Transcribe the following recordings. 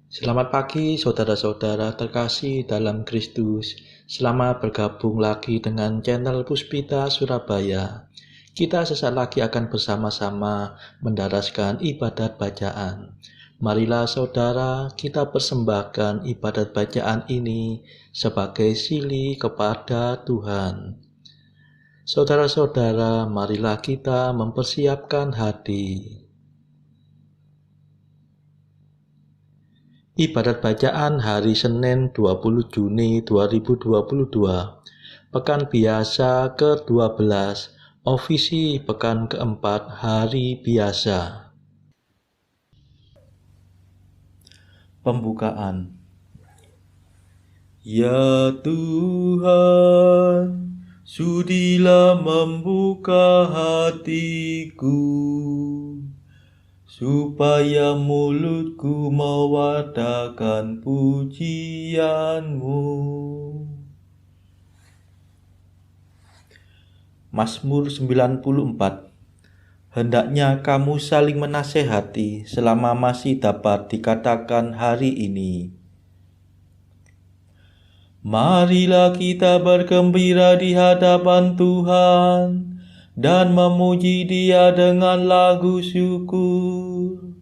Selamat pagi saudara-saudara terkasih dalam Kristus. Selamat bergabung lagi dengan channel Puspita Surabaya. Kita sesaat lagi akan bersama-sama mendaraskan ibadat bacaan. Marilah saudara, kita persembahkan ibadat bacaan ini sebagai sili kepada Tuhan. Saudara-saudara, marilah kita mempersiapkan hati. Ibadat bacaan hari Senin 20 Juni 2022, Pekan Biasa ke-12, Ofisi Pekan keempat Hari Biasa. Pembukaan. Ya Tuhan, sudilah membuka hatiku, supaya mulutku mewartakan pujian-Mu. Mazmur 94. Hendaknya kamu saling menasehati selama masih dapat dikatakan hari ini. Marilah kita bergembira di hadapan Tuhan dan memuji Dia dengan lagu syukur.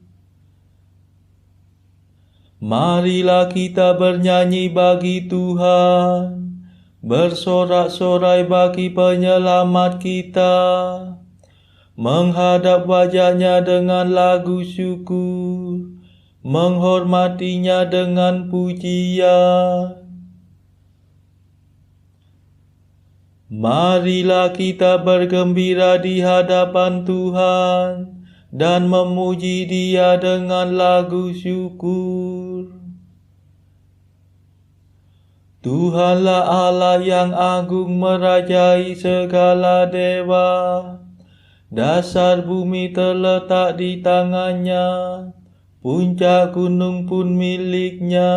Marilah kita bernyanyi bagi Tuhan, bersorak-sorai bagi penyelamat kita, menghadap wajah-Nya dengan lagu syukur, menghormatinya dengan pujian. Marilah kita bergembira di hadapan Tuhan dan memuji Dia dengan lagu syukur. Tuhanlah Allah yang agung merajai segala dewa. Dasar bumi terletak di tangan-Nya, puncak gunung pun milik-Nya.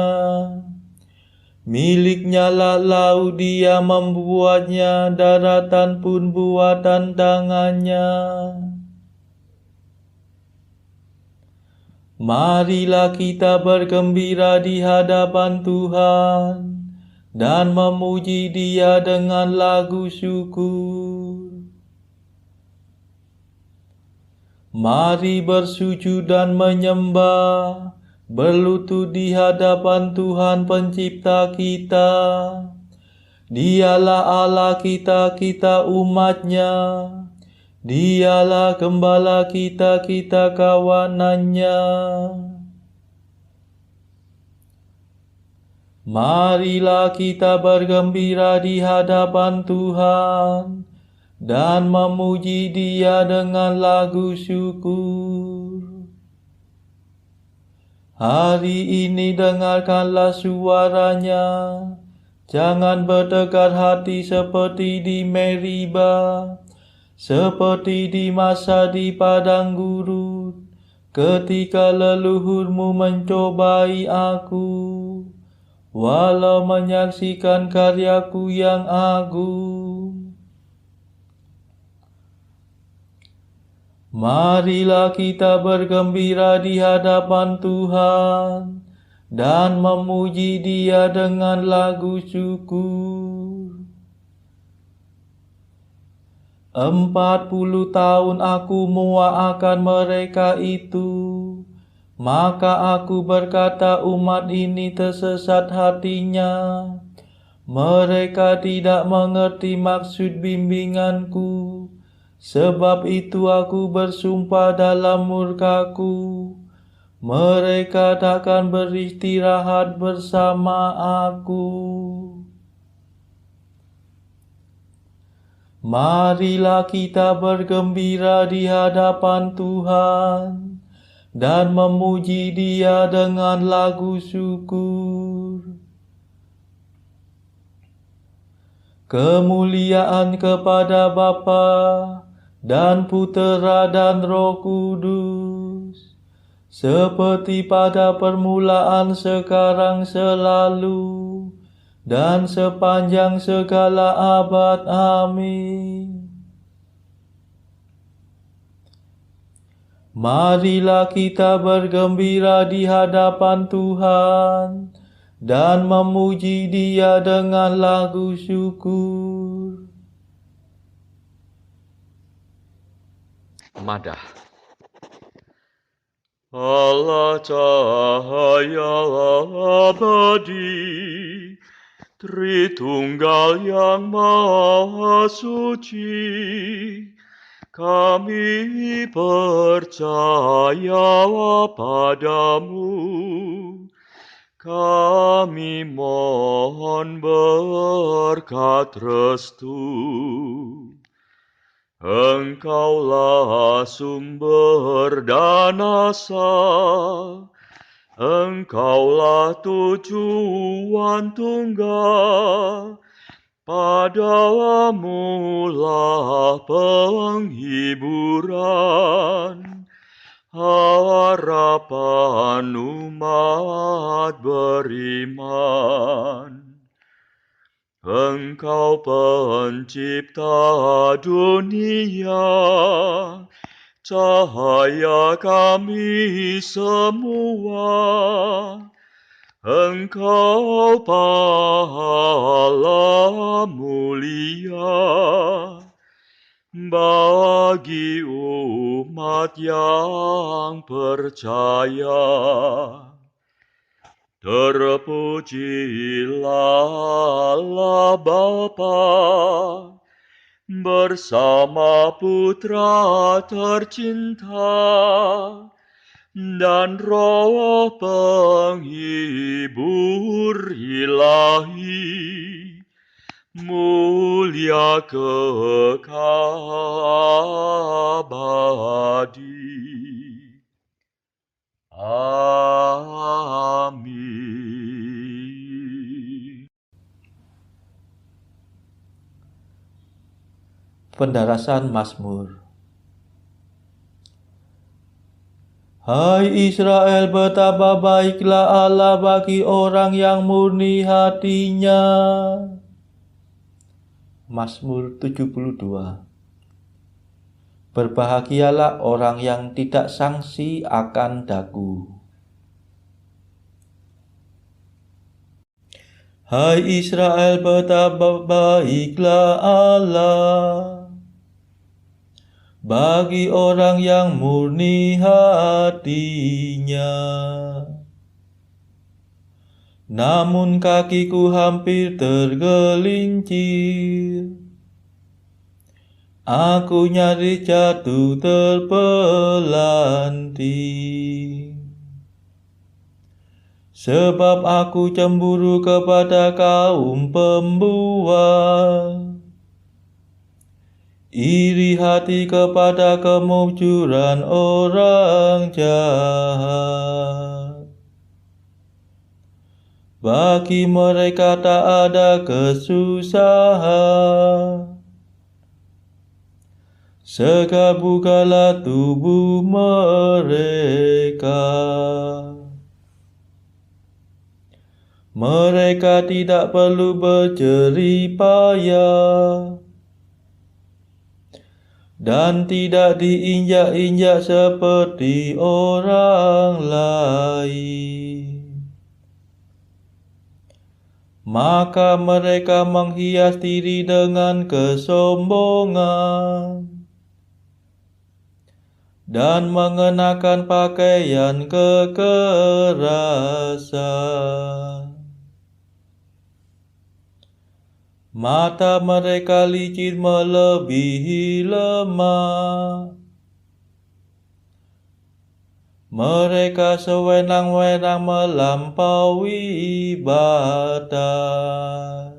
Milik-Nya lah laut, Dia membuatnya, daratan pun buatan tangan-Nya. Marilah kita bergembira di hadapan Tuhan dan memuji Dia dengan lagu syukur. Mari bersujud dan menyembah, berlutut di hadapan Tuhan Pencipta kita. Dialah Allah kita, kita umat-Nya. Dialah Gembala kita, kita kawanan-Nya. Marilah kita bergembira di hadapan Tuhan dan memuji Dia dengan lagu syukur. Hari ini dengarkanlah suara-Nya, jangan bertegar hati seperti di Meriba, seperti di masa di padang gurun, ketika leluhurmu mencobai aku, walau menyaksikan karyaku yang agung. Marilah kita bergembira di hadapan Tuhan dan memuji Dia dengan lagu syukur. 40 tahun aku muak akan mereka itu, maka aku berkata umat ini tersesat hatinya. Mereka tidak mengerti maksud bimbinganku. Sebab itu aku bersumpah dalam murkaku, mereka takkan beristirahat bersama aku. Marilah kita bergembira di hadapan Tuhan dan memuji Dia dengan lagu syukur. Kemuliaan kepada Bapa dan Putera dan Roh Kudus, seperti pada permulaan, sekarang, selalu, dan sepanjang segala abad. Amin. Marilah kita bergembira di hadapan Tuhan dan memuji Dia dengan lagu syukur. Madah. Allah cahaya abadi, Tritunggal yang maha suci, kami percaya padamu, kami mohon berkat restu. Engkaulah sumber dan asa, Engkaulah tujuan tunggal, padamu lah penghiburan, harapan umat beriman. Engkau pencipta dunia, cahaya kami semua. Engkau pahala mulia bagi umat yang percaya. Terpujilah Allah Bapa bersama Putra tercinta dan Roh penghibur ilahi, mulia kekal abadi. Amin. Pendarasan Mazmur. Hai Israel, betapa baiklah Allah bagi orang yang murni hatinya. Mazmur 72. Berbahagialah orang yang tidak sangsi akan daku. Hai Israel, betapa baiklah Allah bagi orang yang murni hatinya. Namun kakiku hampir tergelincir, aku nyaris jatuh terpelanting. Sebab aku cemburu kepada kaum pembual, iri hati kepada kemujuran orang jahat. Bagi mereka tak ada kesusahan, segar bukalah tubuh mereka. Mereka tidak perlu berjerih payah dan tidak diinjak-injak seperti orang lain. Maka mereka menghias diri dengan kesombongan dan mengenakan pakaian kekerasan. Mata mereka licin melebihi lemah. Mereka sewenang-wenang melampaui batas.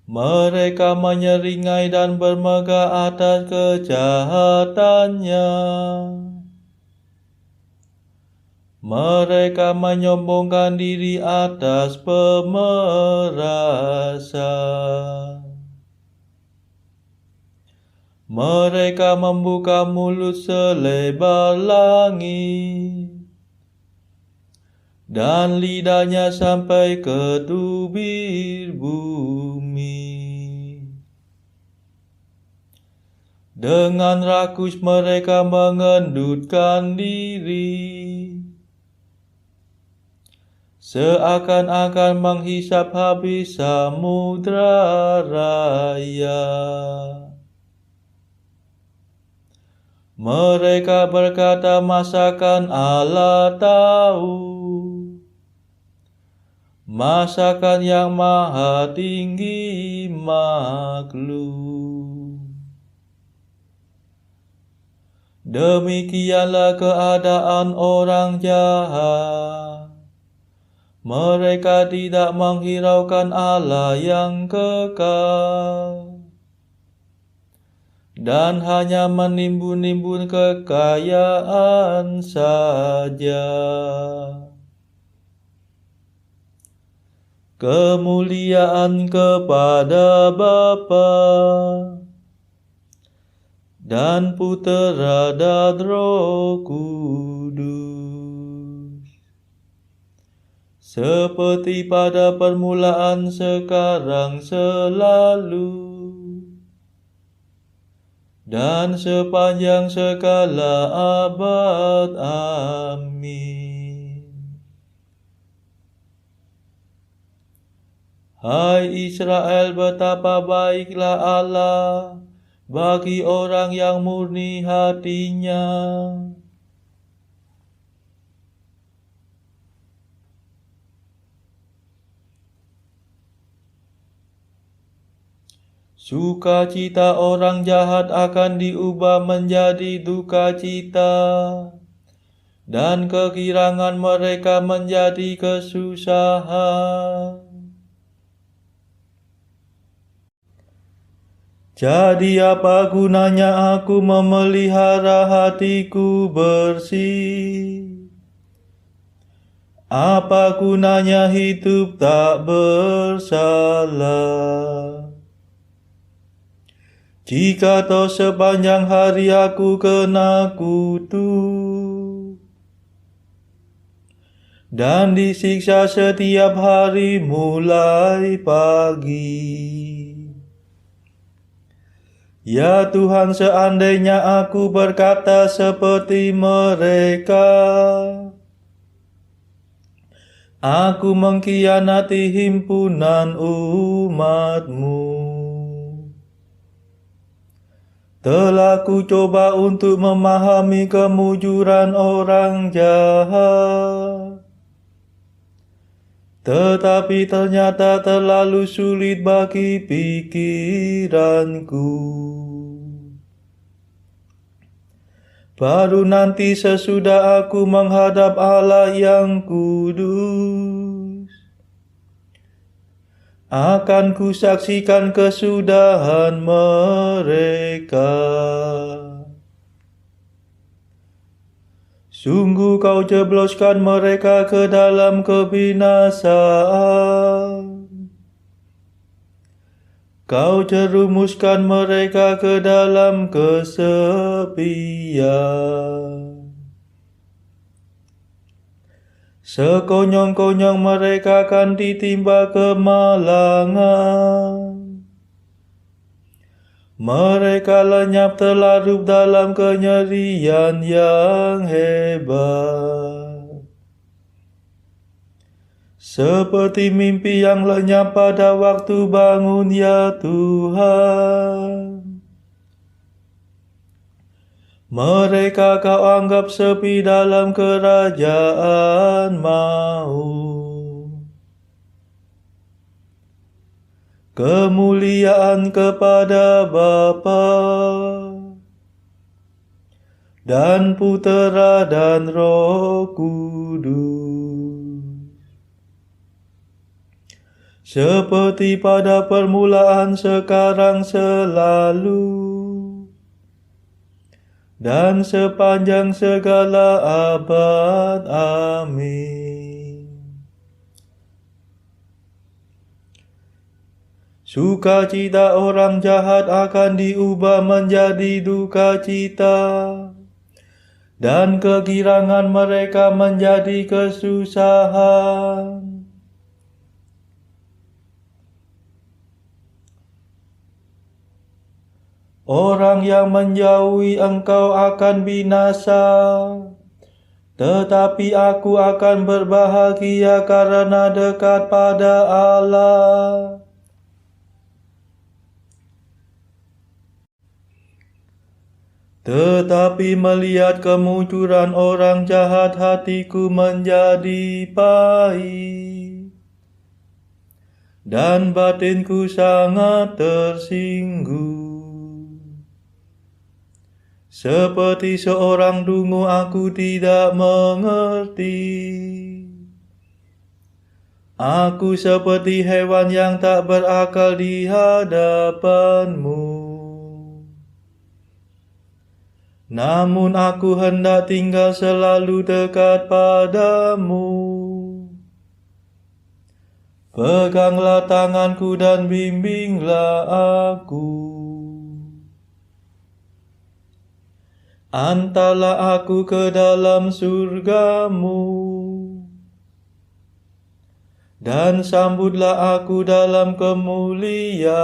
Mereka menyeringai dan bermegah atas kejahatannya. Mereka menyombongkan diri atas pemerasan. Mereka membuka mulut selebar langit, dan lidahnya sampai ke tubir bumi. Dengan rakus mereka mengendutkan diri, seakan-akan menghisap habis samudra raya. Mereka berkata, masakan Allah tahu? Masakan yang maha tinggi maklum. Demikianlah keadaan orang jahat. Mereka tidak menghiraukan Allah yang kekal, dan hanya menimbun-nimbun kekayaan saja. Kemuliaan kepada Bapa dan Putera dan Roh Kudus, seperti pada permulaan, sekarang, selalu, dan sepanjang segala abad. Amin. Hai Israel, betapa baiklah Allah bagi orang yang murni hatinya. Sukacita orang jahat akan diubah menjadi duka cita, dan kegirangan mereka menjadi kesusahan. Jadi apa gunanya aku memelihara hatiku bersih? Apa gunanya hidup tak bersalah? Jika toh sepanjang hari aku kena kutuk, dan disiksa setiap hari mulai pagi. Ya Tuhan, seandainya aku berkata seperti mereka, aku mengkhianati himpunan umat-Mu. Telah ku coba untuk memahami kemujuran orang jahat, tetapi ternyata terlalu sulit bagi pikiranku. Baru nanti sesudah aku menghadap Allah yang kudus, akan kusaksikan kesudahan mereka. Sungguh kau jebloskan mereka ke dalam kebinasaan. Kau jerumuskan mereka ke dalam kesepian. Sekonyong-konyong mereka akan ditimpa kemalangan. Mereka lenyap terlarut dalam kenyerian yang hebat, seperti mimpi yang lenyap pada waktu bangun, ya Tuhan. Mereka kau anggap sepi dalam kerajaan maut. Kemuliaan kepada Bapa dan Putera dan Roh Kudus, seperti pada permulaan, sekarang, selalu, dan sepanjang segala abad. Amin. Sukacita orang jahat akan diubah menjadi duka cita, dan kegirangan mereka menjadi kesusahan. Orang yang menjauhi Engkau akan binasa, tetapi aku akan berbahagia karena dekat pada Allah. Tetapi melihat kemunculan orang jahat, hatiku menjadi pahit, dan batinku sangat tersinggung. Seperti seorang dungu aku tidak mengerti. Aku seperti hewan yang tak berakal di hadapan-Mu. Namun aku hendak tinggal selalu dekat pada-Mu. Peganglah tanganku dan bimbinglah aku. Antarlah aku ke dalam surga-Mu, dan sambutlah aku dalam kemuliaan-Mu.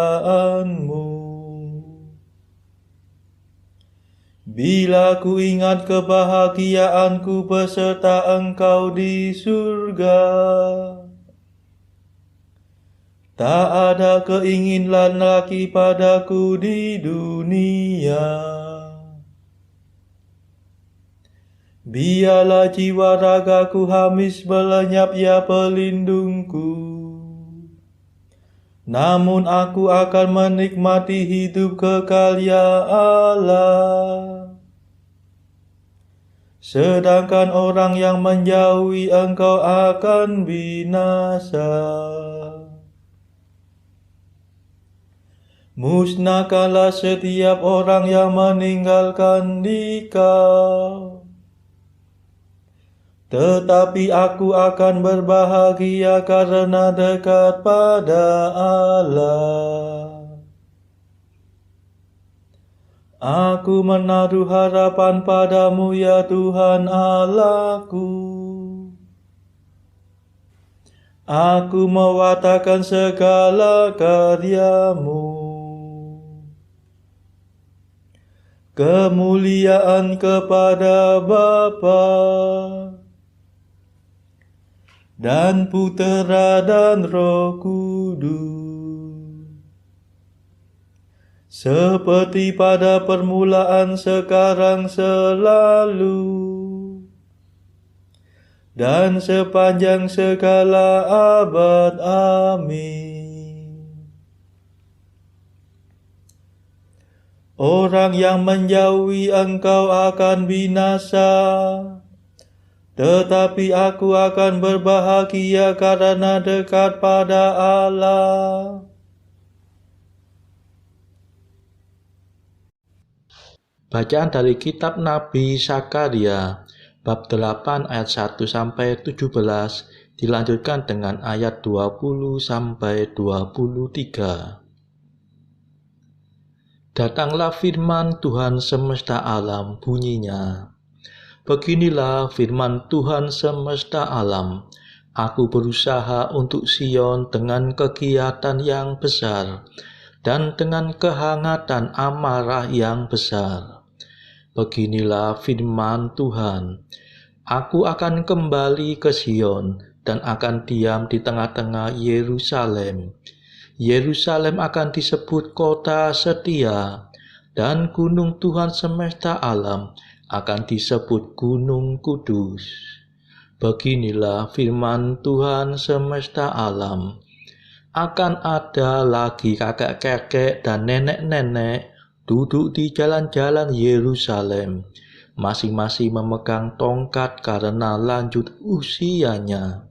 Bila ku ingat kebahagiaanku beserta Engkau di surga, tak ada keinginan lagi padaku di dunia. Biarlah jiwa ragaku habis melenyap, ya pelindungku. Namun aku akan menikmati hidup kekal, ya Allah. Sedangkan orang yang menjauhi Engkau akan binasa. Musnahkanlah setiap orang yang meninggalkan Dikau. Tetapi aku akan berbahagia karena dekat pada Allah. Aku menaruh harapan pada-Mu, ya Tuhan Allahku. Aku mewartakan segala karya-Mu. Kemuliaan kepada Bapa dan Putera dan Roh Kudus, seperti pada permulaan, sekarang, selalu, dan sepanjang segala abad. Amin. Orang yang menjauhi Engkau akan binasa, tetapi aku akan berbahagia karena dekat pada Allah. Bacaan dari kitab Nabi Zakaria, bab 8 ayat 1 sampai 17, dilanjutkan dengan ayat 20 sampai 23. Datanglah firman Tuhan semesta alam, bunyinya. Beginilah firman Tuhan semesta alam. Aku berusaha untuk Sion dengan kegiatan yang besar dan dengan kehangatan amarah yang besar. Beginilah firman Tuhan. Aku akan kembali ke Sion dan akan diam di tengah-tengah Yerusalem. Yerusalem akan disebut kota setia, dan gunung Tuhan semesta alam akan disebut gunung kudus. Beginilah firman Tuhan semesta alam. Akan ada lagi kakek-kakek dan nenek-nenek duduk di jalan-jalan Yerusalem, masing-masing memegang tongkat karena lanjut usianya.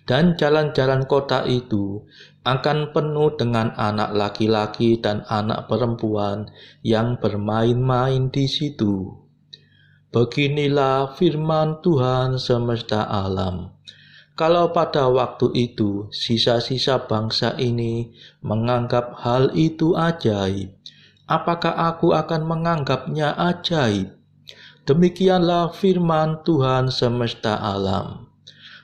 Dan jalan-jalan kota itu akan penuh dengan anak laki-laki dan anak perempuan yang bermain-main di situ. Beginilah firman Tuhan semesta alam. Kalau pada waktu itu sisa-sisa bangsa ini menganggap hal itu ajaib, apakah aku akan menganggapnya ajaib? Demikianlah firman Tuhan semesta alam.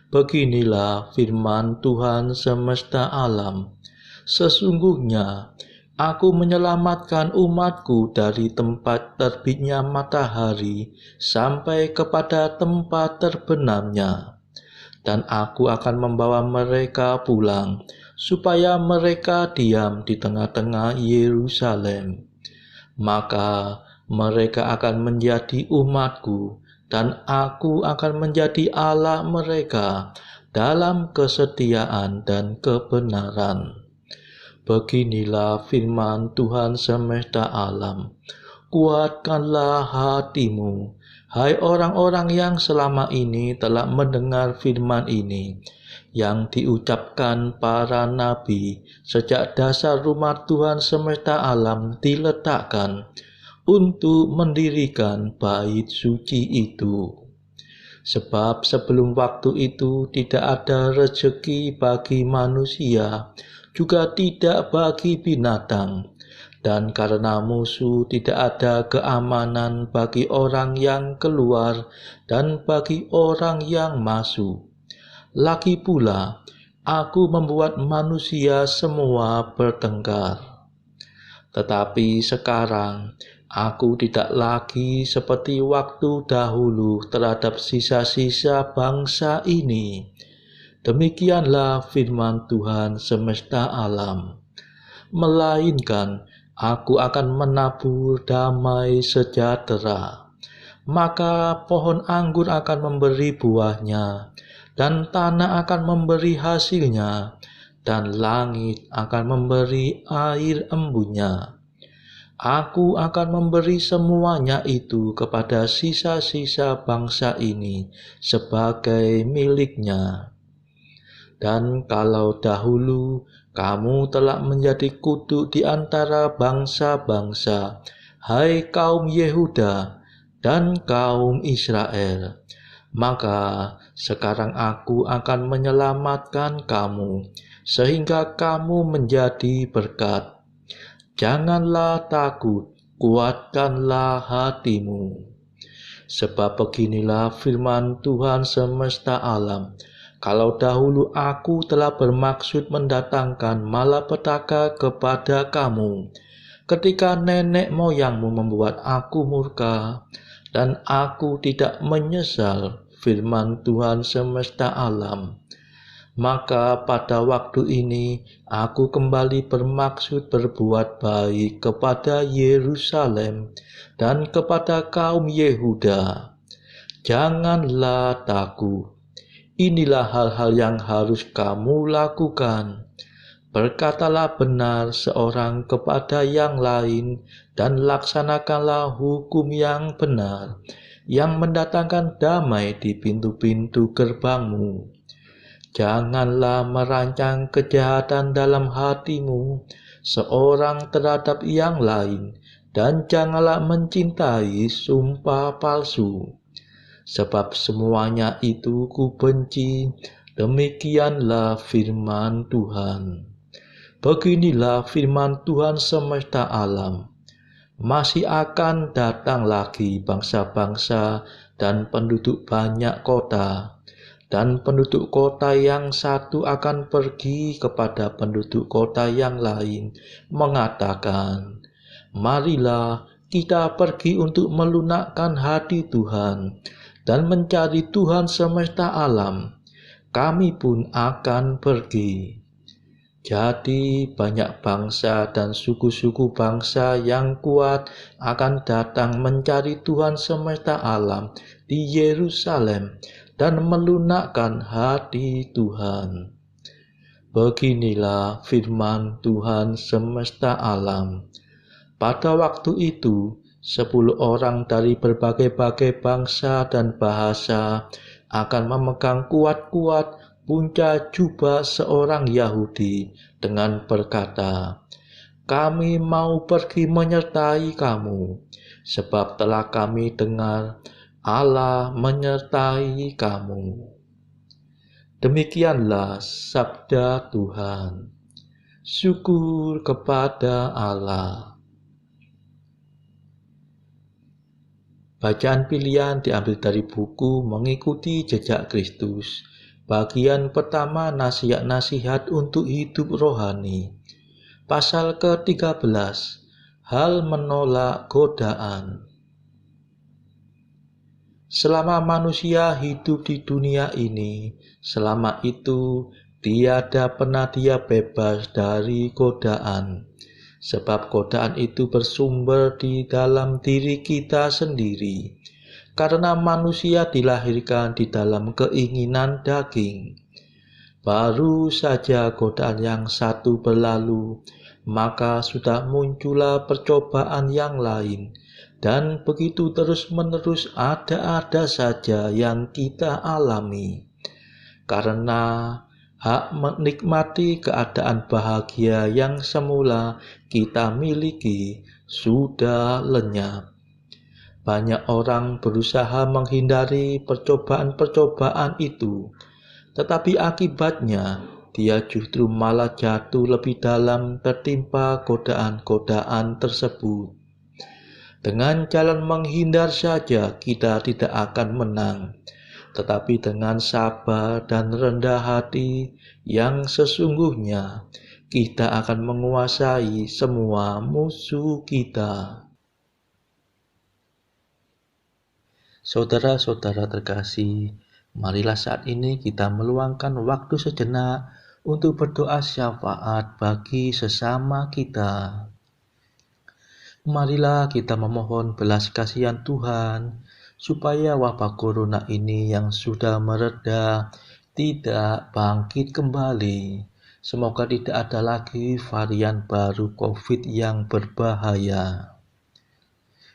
Beginilah firman Tuhan semesta alam. Sesungguhnya Aku menyelamatkan umatku dari tempat terbitnya matahari sampai kepada tempat terbenamnya. Dan aku akan membawa mereka pulang, supaya mereka diam di tengah-tengah Yerusalem. Maka mereka akan menjadi umatku, dan aku akan menjadi Allah mereka dalam kesetiaan dan kebenaran. Beginilah firman Tuhan semesta alam. Kuatkanlah hatimu, hai orang-orang yang selama ini telah mendengar firman ini, yang diucapkan para nabi sejak dasar rumah Tuhan semesta alam diletakkan untuk mendirikan bait suci itu. Sebab sebelum waktu itu tidak ada rezeki bagi manusia, juga tidak bagi binatang, dan karena musuh tidak ada keamanan bagi orang yang keluar dan bagi orang yang masuk. Lagi pula, aku membuat manusia semua bertengkar. Tetapi sekarang, aku tidak lagi seperti waktu dahulu terhadap sisa-sisa bangsa ini. Demikianlah firman Tuhan semesta alam. Melainkan aku akan menabur damai sejahtera. Maka pohon anggur akan memberi buahnya, dan tanah akan memberi hasilnya, dan langit akan memberi air embunnya. Aku akan memberi semuanya itu kepada sisa-sisa bangsa ini sebagai miliknya. Dan kalau dahulu kamu telah menjadi kutuk di antara bangsa-bangsa, hai kaum Yehuda dan kaum Israel, maka sekarang aku akan menyelamatkan kamu, sehingga kamu menjadi berkat. Janganlah takut, kuatkanlah hatimu. Sebab beginilah firman Tuhan semesta alam. Kalau dahulu aku telah bermaksud mendatangkan malapetaka kepada kamu, ketika nenek moyangmu membuat aku murka, dan aku tidak menyesal, firman Tuhan semesta alam, maka pada waktu ini aku kembali bermaksud berbuat baik kepada Yerusalem dan kepada kaum Yehuda. Janganlah takut. Inilah hal-hal yang harus kamu lakukan. Berkatalah benar seorang kepada yang lain, dan laksanakanlah hukum yang benar, yang mendatangkan damai di pintu-pintu gerbangmu. Janganlah merancang kejahatan dalam hatimu, seorang terhadap yang lain, dan janganlah mencintai sumpah palsu. Sebab semuanya itu kubenci, demikianlah firman Tuhan. Beginilah firman Tuhan semesta alam. Masih akan datang lagi bangsa-bangsa dan penduduk banyak kota, dan penduduk kota yang satu akan pergi kepada penduduk kota yang lain, mengatakan, marilah kita pergi untuk melunakkan hati Tuhan, dan mencari Tuhan semesta alam. Kami pun akan pergi. Jadi banyak bangsa dan suku-suku bangsa yang kuat akan datang mencari Tuhan semesta alam di Yerusalem dan melunakkan hati Tuhan. Beginilah firman Tuhan semesta alam. Pada waktu itu, 10 orang dari berbagai-bagai bangsa dan bahasa akan memegang kuat-kuat punca jubah seorang Yahudi dengan berkata, kami mau pergi menyertai kamu, sebab telah kami dengar Allah menyertai kamu. Demikianlah sabda Tuhan. Syukur kepada Allah. Bacaan pilihan diambil dari buku Mengikuti Jejak Kristus. Bagian pertama, nasihat-nasihat untuk hidup rohani. Pasal ke-13, hal menolak godaan. Selama manusia hidup di dunia ini, selama itu tiada pernah dia bebas dari godaan. Sebab godaan itu bersumber di dalam diri kita sendiri. Karena manusia dilahirkan di dalam keinginan daging. Baru saja godaan yang satu berlalu, maka sudah muncullah percobaan yang lain. Dan begitu terus-menerus ada saja yang kita alami. Karena hak menikmati keadaan bahagia yang semula kita miliki sudah lenyap. Banyak orang berusaha menghindari percobaan-percobaan itu, tetapi akibatnya dia justru malah jatuh lebih dalam tertimpa godaan-godaan tersebut. Dengan jalan menghindar saja kita tidak akan menang, tetapi dengan sabar dan rendah hati yang sesungguhnya kita akan menguasai semua musuh kita. Saudara-saudara terkasih, marilah saat ini kita meluangkan waktu sejenak untuk berdoa syafaat bagi sesama kita. Marilah kita memohon belas kasihan Tuhan, supaya wabah corona ini yang sudah mereda tidak bangkit kembali. Semoga tidak ada lagi varian baru COVID yang berbahaya.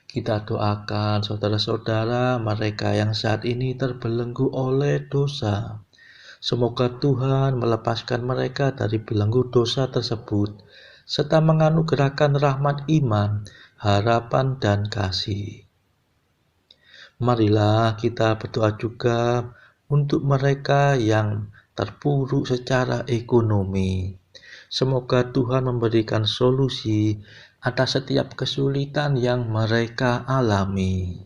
Kita doakan saudara-saudara mereka yang saat ini terbelenggu oleh dosa. Semoga Tuhan melepaskan mereka dari belenggu dosa tersebut, serta menganugerahkan rahmat iman, harapan, dan kasih. Marilah kita berdoa juga untuk mereka yang terpuruk secara ekonomi. Semoga Tuhan memberikan solusi atas setiap kesulitan yang mereka alami.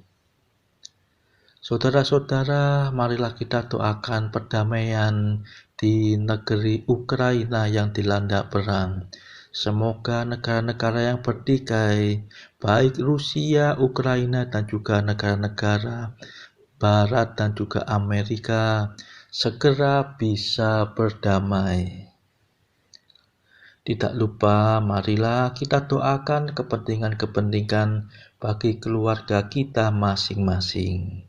Saudara-saudara, marilah kita doakan perdamaian di negeri Ukraina yang dilanda perang. Semoga negara-negara yang bertikai, baik Rusia, Ukraina, dan juga negara-negara Barat dan juga Amerika, segera bisa berdamai. Tidak lupa, marilah kita doakan kepentingan-kepentingan bagi keluarga kita masing-masing.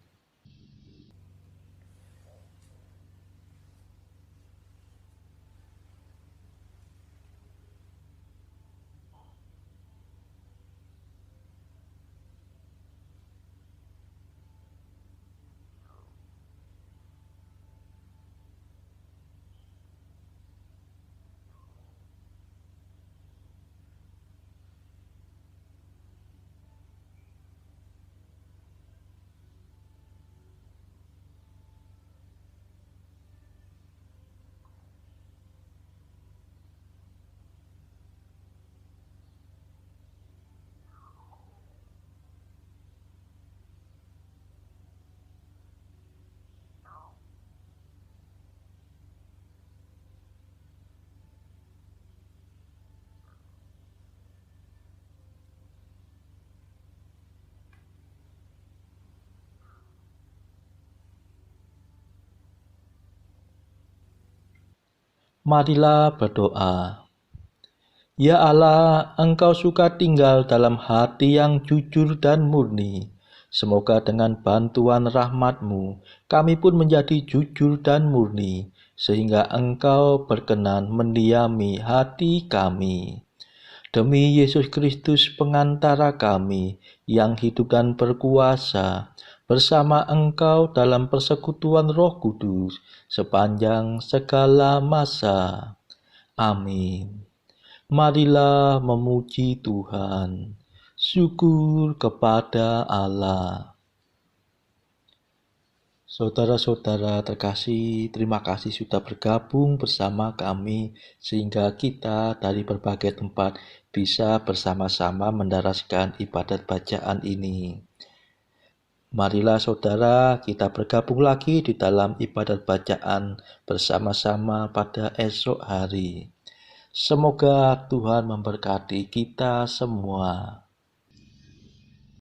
Marilah berdoa. Ya Allah, Engkau suka tinggal dalam hati yang jujur dan murni. Semoga dengan bantuan rahmat-Mu, kami pun menjadi jujur dan murni, sehingga Engkau berkenan mendiami hati kami. Demi Yesus Kristus pengantara kami, yang hidup dan berkuasa, bersama Engkau dalam persekutuan Roh Kudus, sepanjang segala masa. Amin. Marilah memuji Tuhan. Syukur kepada Allah. Saudara-saudara terkasih, terima kasih sudah bergabung bersama kami sehingga kita dari berbagai tempat bisa bersama-sama mendaraskan ibadat bacaan ini. Marilah saudara, kita bergabung lagi di dalam ibadat bacaan bersama-sama pada esok hari. Semoga Tuhan memberkati kita semua.